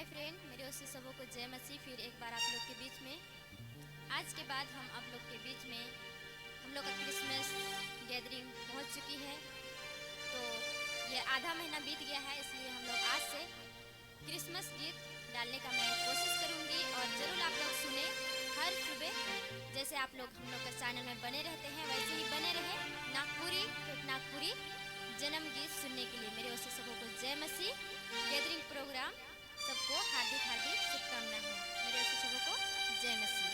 Hi friend, मेरे ओर से सबों को जय मसीह। फिर एक बार आप लोग के बीच में आज के बाद हम आप लोग के बीच में हम लोग का क्रिसमस गैदरिंग पहुंच चुकी है। तो ये आधा महीना बीत गया है, इसलिए हम लोग आज से क्रिसमस गीत डालने का मैं कोशिश करूंगी और ज़रूर आप लोग सुने हर सुबह। जैसे आप लोग हम लोग के चैनल में बने रहते हैं वैसे ही बने रहे नागपुरी जन्म गीत सुनने के लिए। मेरे ओर से सबों को जय मसीह। गैदरिंग प्रोग्राम सबको हार्दिक हार्दिक शुभकामनाएं हैं। मेरे ओर से सबों को जय मसीह।